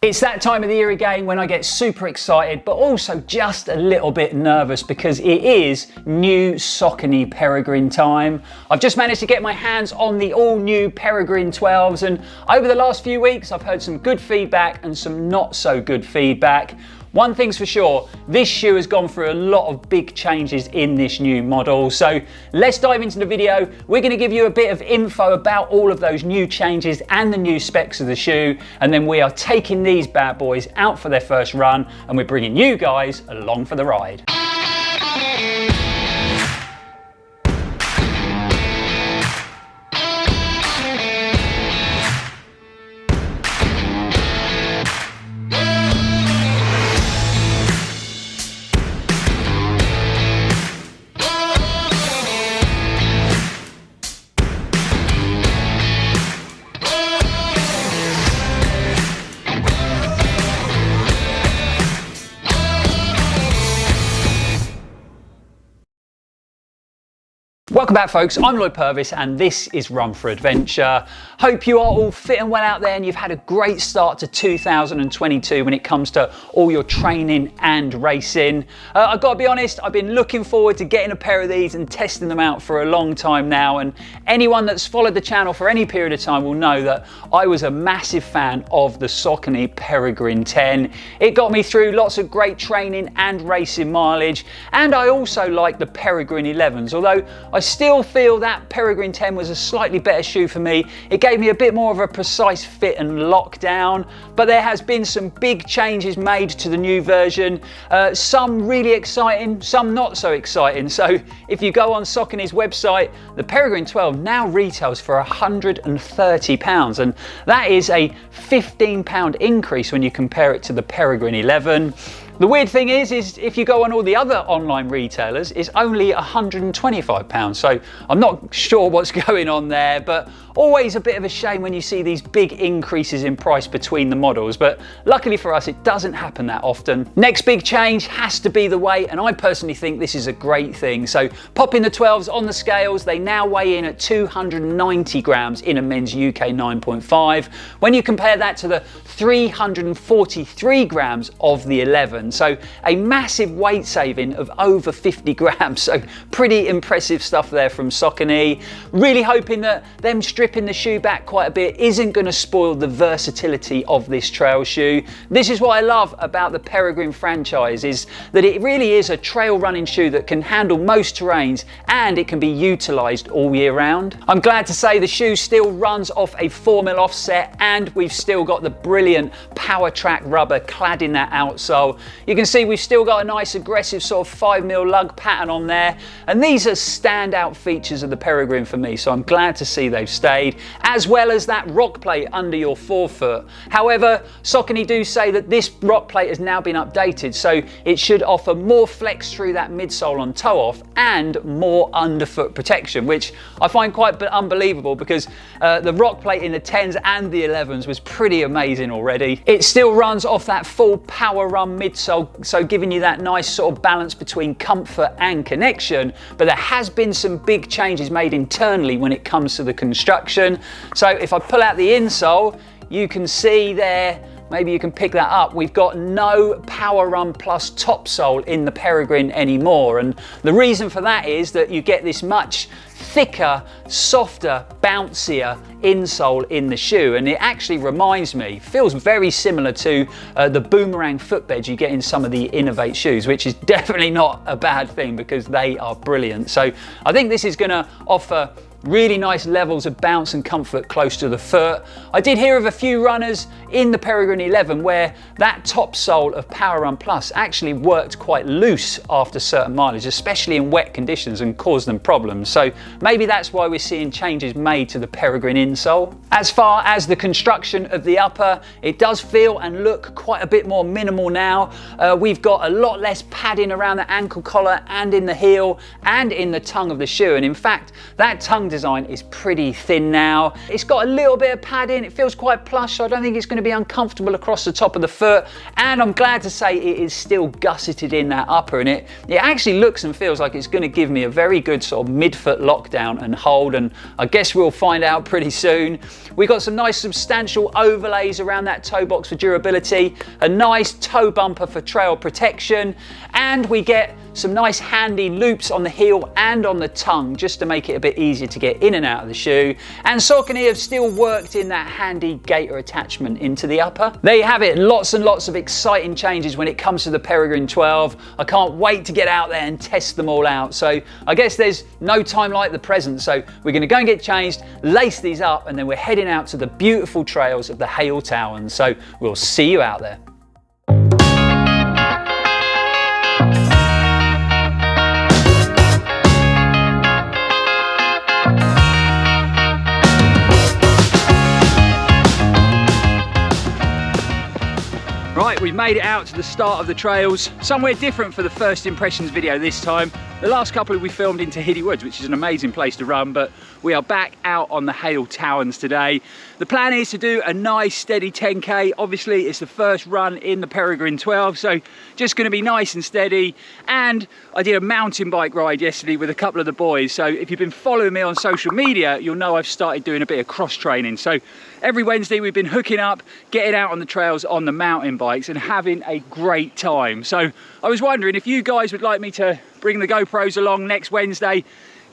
It's that time of the year again when I get super excited, but also just a little bit nervous because it is new Saucony Peregrine time. I've just managed to get my hands on the all new Peregrine 12s, and over the last few weeks I've heard some good feedback and some not so good feedback. One thing's for sure, this shoe has gone through a lot of big changes in this new model. So let's dive into the video. We're going to give you a bit of info about all of those new changes and the new specs of the shoe. And then we are taking these bad boys out for their first run and we're bringing you guys along for the ride. Welcome back folks, I'm Lloyd Purvis and this is Run4Adventure. Hope you are all fit and well out there and you've had a great start to 2022 when it comes to all your training and racing. I've got to be honest, I've been looking forward to getting a pair of these and testing them out for a long time now, and anyone that's followed the channel for any period of time will know that I was a massive fan of the Saucony Peregrine 10. It got me through lots of great training and racing mileage, and I also like the Peregrine 11s, although I still feel that Peregrine 10 was a slightly better shoe for me. It gave me a bit more of a precise fit and lockdown, but there has been some big changes made to the new version. Some really exciting, some not so exciting. So if you go on Saucony's website, the Peregrine 12 now retails for £130, and that is a £15 increase when you compare it to the Peregrine 11. The weird thing is if you go on all the other online retailers, it's only £125. So I'm not sure what's going on there, but always a bit of a shame when you see these big increases in price between the models. But luckily for us, it doesn't happen that often. Next big change has to be the weight, and I personally think this is a great thing. So popping the 12s on the scales, they now weigh in at 290 grams in a men's UK 9.5. When you compare that to the 343 grams of the 11. So a massive weight saving of over 50 grams. So pretty impressive stuff there from Saucony. Really hoping that them stripping the shoe back quite a bit isn't going to spoil the versatility of this trail shoe. This is what I love about the Peregrine franchise, is that it really is a trail running shoe that can handle most terrains and it can be utilised all year round. I'm glad to say the shoe still runs off a 4mm offset, and we've still got the brilliant Power Track rubber clad in that outsole. You can see we've still got a nice aggressive sort of 5mm lug pattern on there, and these are standout features of the Peregrine for me, so I'm glad to see they've stayed, as well as that rock plate under your forefoot. However, Saucony do say that this rock plate has now been updated, so it should offer more flex through that midsole on toe off and more underfoot protection, which I find quite unbelievable because the rock plate in the 10s and the 11s was pretty amazing already. It still runs off that full power run midsole, so giving you that nice sort of balance between comfort and connection, but there has been some big changes made internally when it comes to the construction. So if I pull out the insole, you can see there, maybe you can pick that up, we've got no Power Run Plus topsole in the Peregrine anymore, and the reason for that is that you get this much thicker, softer, bouncier insole in the shoe, and it actually reminds me, feels very similar to the boomerang footbeds you get in some of the Innovate shoes, which is definitely not a bad thing because they are brilliant. So I think this is going to offer really nice levels of bounce and comfort close to the foot. I did hear of a few runners in the Peregrine 11 where that top sole of Power Run Plus actually worked quite loose after certain mileage, especially in wet conditions, and caused them problems. So maybe that's why we're seeing changes made to the Peregrine insole. As far as the construction of the upper, it does feel and look quite a bit more minimal now. We've got a lot less padding around the ankle collar and in the heel and in the tongue of the shoe, and in fact that tongue design is pretty thin now. It's got a little bit of padding, it feels quite plush, so I don't think it's going to be uncomfortable across the top of the foot, and I'm glad to say it is still gusseted in that upper, and it actually looks and feels like it's going to give me a very good sort of mid-foot lockdown and hold, and I guess we'll find out pretty soon. We got some nice substantial overlays around that toe box for durability, a nice toe bumper for trail protection, and we get some nice handy loops on the heel and on the tongue just to make it a bit easier to get in and out of the shoe. And Saucony have still worked in that handy gaiter attachment into the upper. There you have it, lots and lots of exciting changes when it comes to the Peregrine 12. I can't wait to get out there and test them all out. So I guess there's no time like the present. So we're going to go and get changed, lace these up, and then we're heading out to the beautiful trails of the Hale Towers. So we'll see you out there. Right, we've made it out to the start of the trails. Somewhere different for the first impressions video this time. The last couple we filmed into Hiddy Woods, which is an amazing place to run, but we are back out on the Hale Towers today. The plan is to do a nice steady 10K. Obviously it's the first run in the Peregrine 12, so just going to be nice and steady. And I did a mountain bike ride yesterday with a couple of the boys, so if you've been following me on social media, you'll know I've started doing a bit of cross training. So every Wednesday we've been hooking up, getting out on the trails on the mountain bikes and having a great time. So I was wondering if you guys would like me to bring the GoPros along next Wednesday,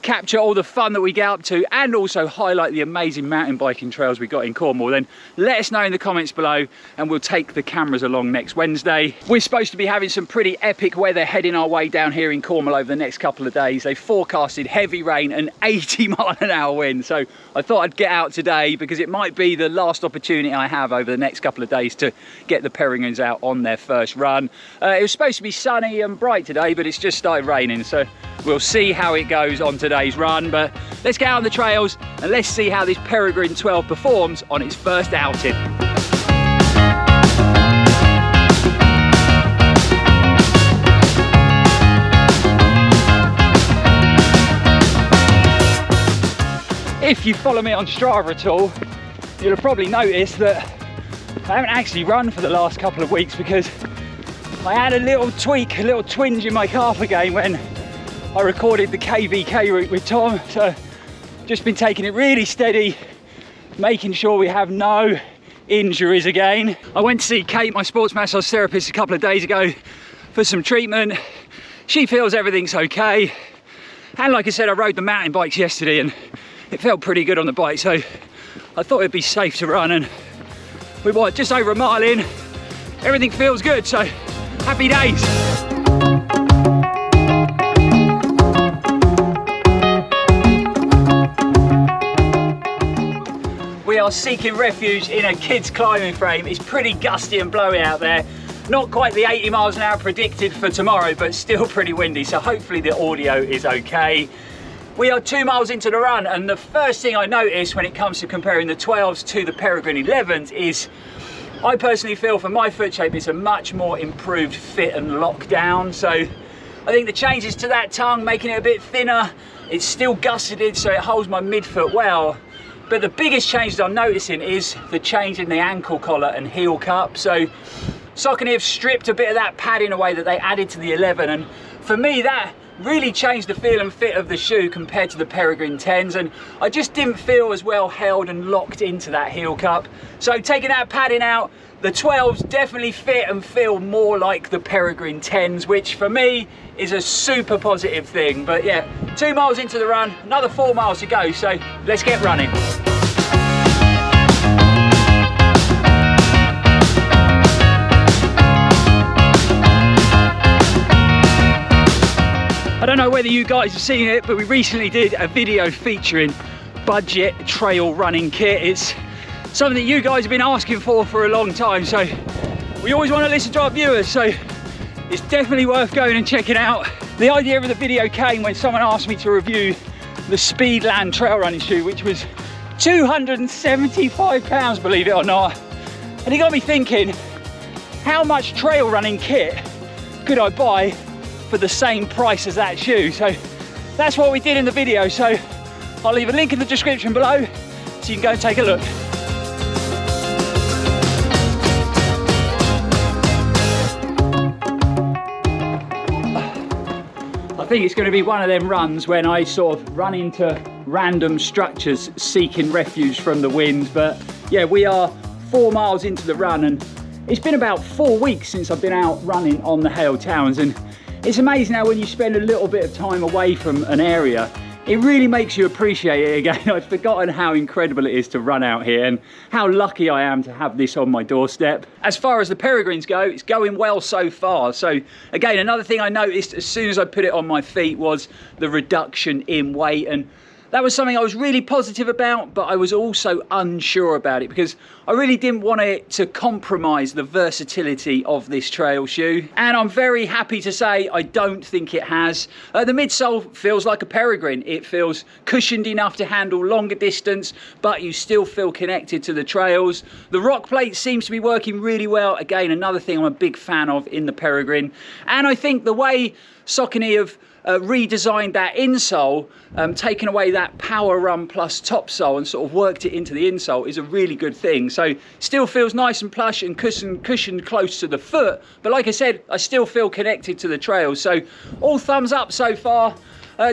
capture all the fun that we get up to, and also highlight the amazing mountain biking trails we got in Cornwall, then let us know in the comments below and we'll take the cameras along next Wednesday. We're supposed to be having some pretty epic weather heading our way down here in Cornwall over the next couple of days. They forecasted heavy rain and 80-mile-an-hour wind, so I thought I'd get out today because it might be the last opportunity I have over the next couple of days to get the Peregrines out on their first run. It was supposed to be sunny and bright today, but it's just started raining, so we'll see how it goes on today's run. But let's get out on the trails and let's see how this Peregrine 12 performs on its first outing. If you follow me on Strava at all, you'll have probably noticed that I haven't actually run for the last couple of weeks because I had a little tweak, a little twinge in my calf again when I recorded the KVK route with Tom. So just been taking it really steady, making sure we have no injuries again. I went to see Kate, my sports massage therapist, a couple of days ago for some treatment. She feels everything's okay. And like I said, I rode the mountain bikes yesterday and it felt pretty good on the bike, so I thought it'd be safe to run, and we're just over a mile in. Everything feels good, so happy days. We are seeking refuge in a kid's climbing frame. It's pretty gusty and blowy out there. Not quite the 80 miles an hour predicted for tomorrow, but still pretty windy, so hopefully the audio is okay. We are 2 miles into the run, and the first thing I notice when it comes to comparing the 12s to the Peregrine 11s is I personally feel for my foot shape it's a much more improved fit and lockdown. So I think the changes to that tongue, making it a bit thinner, it's still gusseted so it holds my midfoot well. But the biggest change that I'm noticing is the change in the ankle collar and heel cup. So Saucony have stripped a bit of that padding away that they added to the 11, and for me that really changed the feel and fit of the shoe compared to the Peregrine 10s, and I just didn't feel as well held and locked into that heel cup. So taking that padding out, the 12s definitely fit and feel more like the Peregrine 10s, which for me is a super positive thing. But yeah, 2 miles into the run, another 4 miles to go, so let's get running. I don't know whether you guys have seen it, but we recently did a video featuring budget trail running kit. It's something that you guys have been asking for a long time, so we always want to listen to our viewers, so it's definitely worth going and checking out. The idea of the video came when someone asked me to review the Speedland trail running shoe, which was £275, believe it or not, and it got me thinking, how much trail running kit could I buy for the same price as that shoe? So that's what we did in the video. So I'll leave a link in the description below so you can go and take a look. I think it's going to be one of them runs when I sort of run into random structures seeking refuge from the wind. But yeah, we are 4 miles into the run, and it's been about 4 weeks since I've been out running on the Hale Towns, and it's amazing how when you spend a little bit of time away from an area, it really makes you appreciate it again. I've forgotten how incredible it is to run out here and how lucky I am to have this on my doorstep. As far as the Peregrines go, it's going well so far. So again, another thing I noticed as soon as I put it on my feet was the reduction in weight, and that was something I was really positive about, but I was also unsure about it because I really didn't want it to compromise the versatility of this trail shoe. And I'm very happy to say I don't think it has. The midsole feels like a Peregrine. It feels cushioned enough to handle longer distance, but you still feel connected to the trails. The rock plate seems to be working really well. Again, another thing I'm a big fan of in the Peregrine. And I think the way Saucony have redesigned that insole, taken away that Power Run Plus topsole and sort of worked it into the insole is a really good thing. So still feels nice and plush and cushioned close to the foot, but like I said, I still feel connected to the trails. So all thumbs up so far.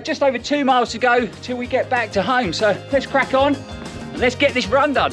Just over 2 miles to go till we get back to home. So let's crack on and let's get this run done.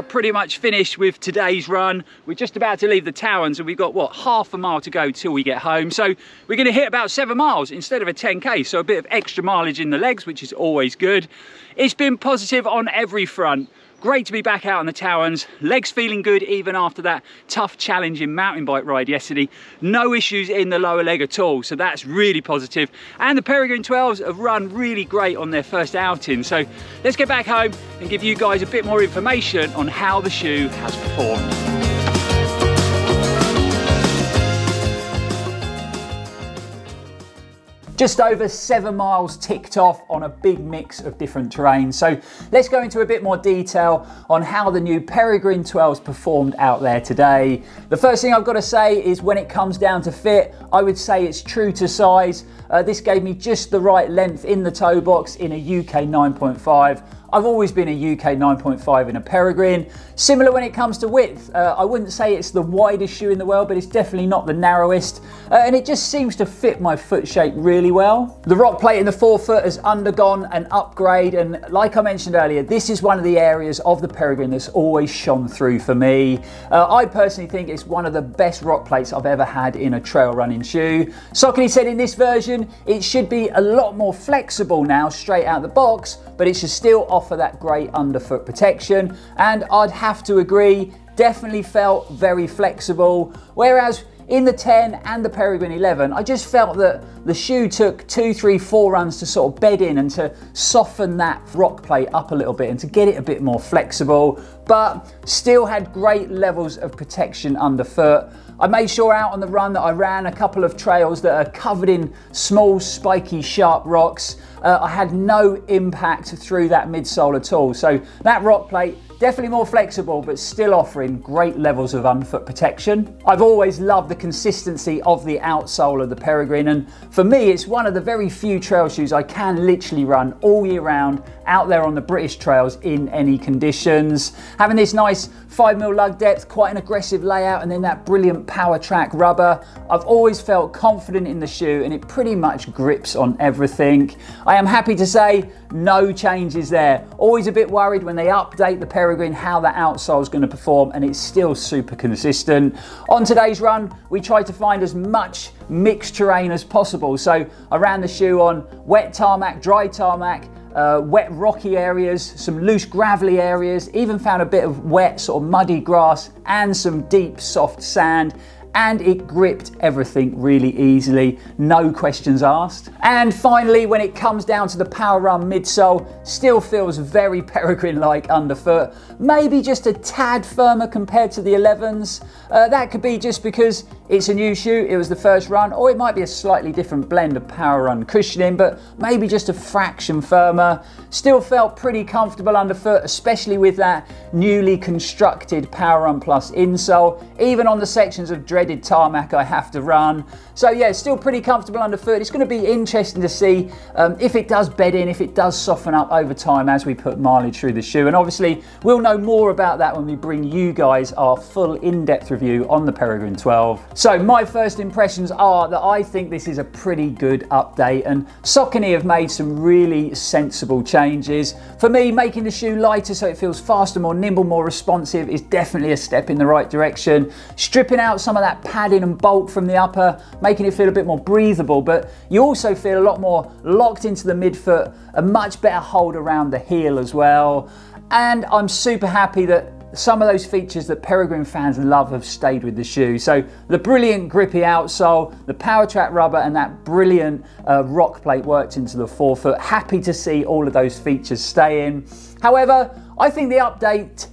Pretty much finished with today's run. We're just about to leave the Towns and we've got what, half a mile to go till we get home. So we're going to hit about 7 miles instead of a 10k, so a bit of extra mileage in the legs, which is always good. It's been positive on every front. Great to be back out on the Towns. Legs feeling good even after that tough challenging mountain bike ride yesterday. No issues in the lower leg at all, so that's really positive. And the Peregrine 12s have run really great on their first outing. So let's get back home and give you guys a bit more information on how the shoe has performed. Just over 7 miles ticked off on a big mix of different terrains. So let's go into a bit more detail on how the new Peregrine 12s performed out there today. The first thing I've got to say is when it comes down to fit, I would say it's true to size. This gave me just the right length in the toe box in a UK 9.5. I've always been a UK 9.5 in a Peregrine. Similar when it comes to width. I wouldn't say it's the widest shoe in the world, but it's definitely not the narrowest. And it just seems to fit my foot shape really well. The rock plate in the forefoot has undergone an upgrade, and like I mentioned earlier, this is one of the areas of the Peregrine that's always shone through for me. I personally think it's one of the best rock plates I've ever had in a trail running shoe. Saucony said in this version it should be a lot more flexible now straight out the box, but it should still offer that great underfoot protection, and I'd have to agree, definitely felt very flexible. Whereas in the 10 and the Peregrine 11, I just felt that the shoe took 2, 3, 4 runs to sort of bed in and to soften that rock plate up a little bit and to get it a bit more flexible, but still had great levels of protection underfoot. I made sure out on the run that I ran a couple of trails that are covered in small, spiky, sharp rocks. I had no impact through that midsole at all. So that rock plate, definitely more flexible, but still offering great levels of underfoot protection. I've always loved the consistency of the outsole of the Peregrine, and for me, it's one of the very few trail shoes I can literally run all year round out there on the British trails in any conditions. Having this nice 5mm lug depth, quite an aggressive layout, and then that brilliant Power Track rubber. I've always felt confident in the shoe, and it pretty much grips on everything. I am happy to say no changes there. Always a bit worried when they update the Peregrine how that outsole is going to perform, and it's still super consistent. On today's run, we tried to find as much mixed terrain as possible. So I ran the shoe on wet tarmac, dry tarmac, wet rocky areas, some loose gravelly areas, even found a bit of wet sort of muddy grass and some deep soft sand, and it gripped everything really easily, no questions asked. And finally, when it comes down to the Power Run midsole, still feels very Peregrine-like underfoot, maybe just a tad firmer compared to the 11s. That could be just because it's a new shoe, it was the first run, or it might be a slightly different blend of Power Run cushioning, but maybe just a fraction firmer. Still felt pretty comfortable underfoot, especially with that newly constructed Power Run Plus insole, even on the sections of dreaded tarmac I have to run. So yeah, still pretty comfortable underfoot. It's going to be interesting to see if it does bed in, if it does soften up over time as we put mileage through the shoe. And obviously we'll know more about that when we bring you guys our full in-depth review on the Peregrine 12. So my first impressions are that I think this is a pretty good update, and Saucony have made some really sensible changes. For me, making the shoe lighter so it feels faster, more nimble, more responsive is definitely a step in the right direction. Stripping out some of that padding and bulk from the upper, making it feel a bit more breathable, but you also feel a lot more locked into the midfoot, a much better hold around the heel as well. And I'm super happy that some of those features that Peregrine fans love have stayed with the shoe. So the brilliant grippy outsole, the power track rubber, and that brilliant rock plate worked into the forefoot. Happy to see all of those features stay in. However, I think the update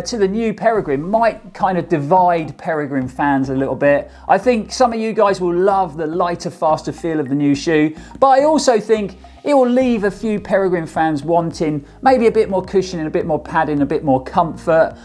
to the new Peregrine might kind of divide Peregrine fans a little bit. I think some of you guys will love the lighter, faster feel of the new shoe, but I also think it will leave a few Peregrine fans wanting maybe a bit more cushioning, a bit more padding, a bit more comfort.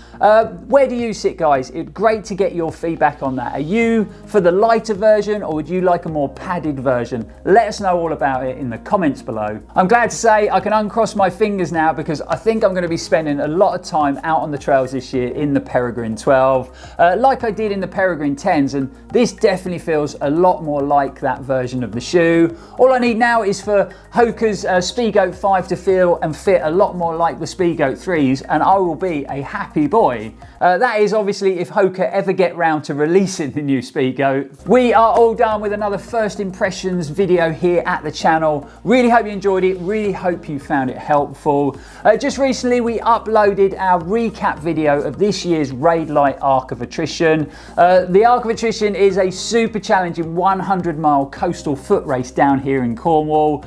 Where do you sit, guys? It's great to get your feedback on that. Are you for the lighter version, or would you like a more padded version? Let us know all about it in the comments below. I'm glad to say I can uncross my fingers now, because I think I'm going to be spending a lot of time out on the trails this year in the Peregrine 12, like I did in the Peregrine 10s, and this definitely feels a lot more like that version of the shoe. All I need now is for Hoka's Speedgoat 5 to feel and fit a lot more like the Speedgoat 3s, and I will be a happy boy. That is obviously if Hoka ever get round to releasing the new Speedgoat. We are all done with another first impressions video here at the channel. Really hope you enjoyed it, really hope you found it helpful. Just recently we uploaded our recap video of this year's Raid Light Arc of Attrition. The Arc of Attrition is a super challenging 100-mile coastal foot race down here in Cornwall.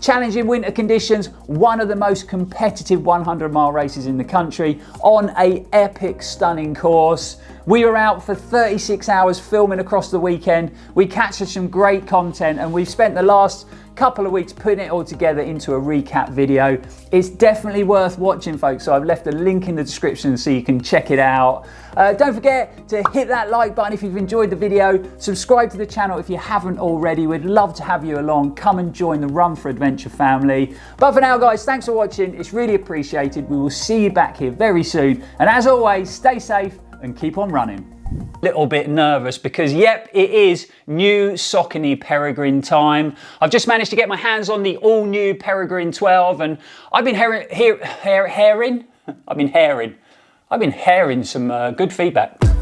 Challenging winter conditions, one of the most competitive 100-mile races in the country on a epic, stunning course. We were out for 36 hours filming across the weekend. We captured some great content, and we've spent the last couple of weeks putting it all together into a recap video. It's definitely worth watching, folks, so I've left a link in the description so you can check it out. Don't forget to hit that like button if you've enjoyed the video. Subscribe to the channel if you haven't already. We'd love to have you along. Come and join the Run4Adventure family. But for now, guys, thanks for watching. It's really appreciated. We will see you back here very soon. And as always, stay safe and keep on running. Little bit nervous because, yep, it is new Saucony Peregrine time. I've just managed to get my hands on the all-new Peregrine 12, and I've been hearing some good feedback.